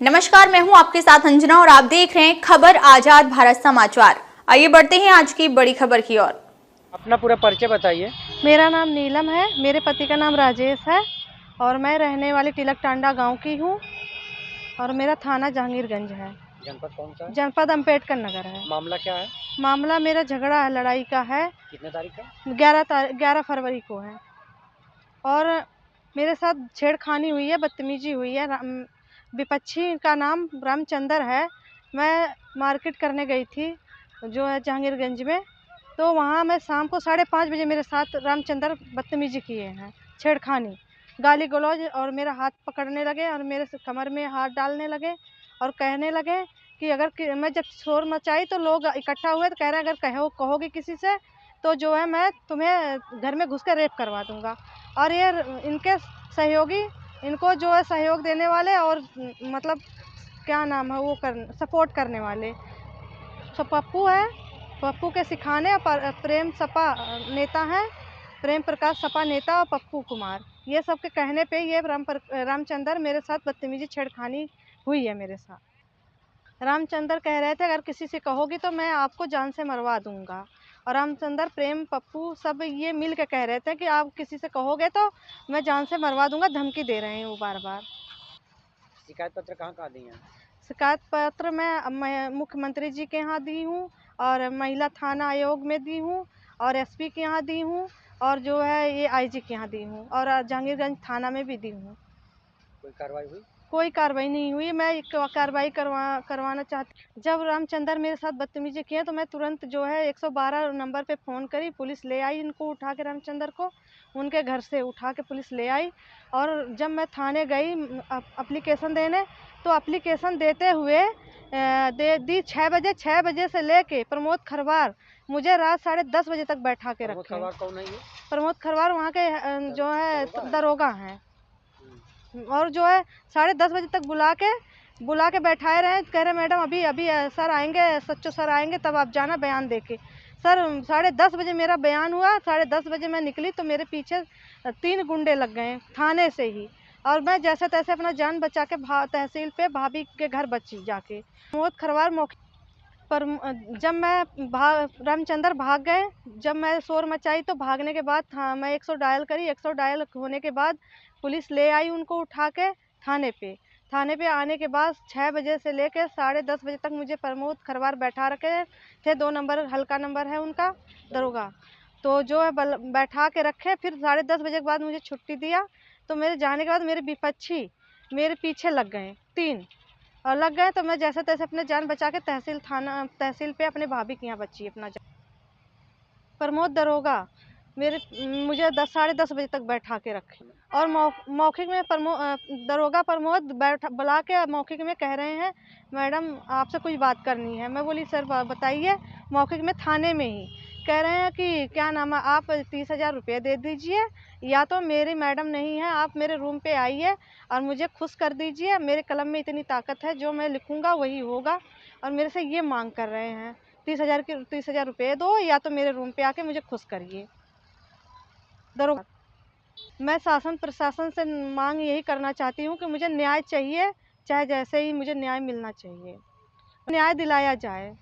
नमस्कार, मैं हूं आपके साथ अंजना और आप देख रहे हैं खबर आजाद भारत समाचार। आइए बढ़ते हैं आज की बड़ी खबर की ओर। अपना पूरा परिचय बताइए। मेरा नाम नीलम है, मेरे पति का नाम राजेश है और मैं रहने वाली तिलक टांडा गांव की हूं और मेरा थाना जहांगीरगंज है। जनपद कौन सा है? जनपद अम्बेडकर नगर है। मामला क्या है? मामला मेरा झगड़ा है, लड़ाई का है। कितने तारीख का? 11 फरवरी को है और मेरे साथ छेड़खानी हुई है, बदतमीजी हुई है। विपक्षी का नाम रामचंद्र है। मैं मार्केट करने गई थी जो है जहांगीरगंज में, तो वहाँ मैं शाम को 5:30 बजे मेरे साथ रामचंद्र बदतमीजी किए हैं, छेड़खानी, गाली गलौज और मेरा हाथ पकड़ने लगे और मेरे कमर में हाथ डालने लगे और कहने लगे कि मैं जब शोर मचाई तो लोग इकट्ठा हुए तो कह रहे हैं अगर कहोगे किसी से तो जो है मैं तुम्हें घर में घुस कर रेप करवा दूंगा। और ये इनके सहयोगी, इनको जो है सहयोग देने वाले और मतलब क्या नाम है वो सपोर्ट करने वाले पप्पू है। पप्पू के सिखाने पर प्रेम सपा नेता हैं, प्रेम प्रकाश सपा नेता और पप्पू कुमार, ये सब के कहने पे ये रामचंद्र मेरे साथ बदतमीजी छेड़खानी हुई है मेरे साथ। रामचंद्र कह रहे थे अगर किसी से कहोगी तो मैं आपको जान से मरवा दूंगा। और रामचंद्र, प्रेम, पप्पू सब ये मिल के कह रहे थे कि आप किसी से कहोगे तो मैं जान से मरवा दूंगा, धमकी दे रहे हैं वो बार बार। शिकायत पत्र कहाँ कहाँ दिए हैं? शिकायत पत्र मैं मुख्यमंत्री जी के यहाँ दी हूँ और महिला थाना आयोग में दी हूँ और एसपी के यहाँ दी हूँ और जो है ये आईजी के यहाँ दी हूँ और जहांगीरगंज थाना में भी दी हूँ। कोई कार्रवाई हुई? कोई कार्रवाई नहीं हुई। मैं एक कार्रवाई करवाना चाहती। जब रामचंद्र मेरे साथ बदतमीजी किए तो मैं तुरंत जो है 112 नंबर पे फ़ोन करी, पुलिस ले आई इनको उठा के, रामचंद्र को उनके घर से उठा के पुलिस ले आई। और जब मैं थाने गई एप्लीकेशन देने तो एप्लीकेशन देते हुए दे दी 6 बजे से लेके प्रमोद खरवार मुझे रात 10:30 बजे तक बैठा के रखे। खरवार कौन है ये? प्रमोद खरवार वहाँ के जो है दरोगा हैं और जो है 10:30 बजे तक बुला के बैठाए रहे। कह रहे मैडम अभी अभी सर आएंगे, सच्चो सर आएंगे तब आप जाना बयान देके। सर 10:30 बजे मेरा बयान हुआ, 10:30 बजे मैं निकली तो मेरे पीछे 3 गुंडे लग गए थाने से ही और मैं जैसे तैसे अपना जान बचा के तहसील पे भाभी के घर बची जाके। प्रमोद खरवार मौके पर जब रामचंद्र भाग गए, जब मैं शोर मचाई तो भागने के बाद मैं 100 डायल करी। 100 डायल होने के बाद पुलिस ले आई उनको उठा के थाने पे आने के बाद 6 बजे से लेकर 10:30 बजे तक मुझे प्रमोद खरवार बैठा रखे थे। 2 नंबर हल्का नंबर है उनका दरोगा, तो जो है बैठा के रखे। फिर 10:30 बजे के बाद मुझे छुट्टी दिया तो मेरे जाने के बाद मेरे विपक्षी मेरे पीछे लग गए 3 और लग गए तो मैं जैसे तैसे अपने जान बचा के तहसील पे अपने भाभी के यहाँ बची अपना जान। प्रमोद दरोगा मुझे 10 साढ़े 10 बजे तक बैठा के रखे और मौखिक में दरोगा प्रमोद बुला के मौखिक में कह रहे हैं मैडम आपसे कुछ बात करनी है। मैं बोली सर बताइए। मौखिक में थाने में ही कह रहे हैं कि क्या नाम है, आप 30,000 रुपये दे दीजिए या तो मेरी मैडम नहीं है, आप मेरे रूम पे आइए और मुझे खुश कर दीजिए। मेरे कलम में इतनी ताकत है, जो मैं लिखूंगा वही होगा। और मेरे से ये मांग कर रहे हैं 30,000 रुपये दो या तो मेरे रूम पे आके मुझे खुश करिए। दरोगा, मैं शासन प्रशासन से मांग यही करना चाहती हूँ कि मुझे न्याय चाहिए, चाहे जैसे ही मुझे न्याय मिलना चाहिए, न्याय दिलाया जाए।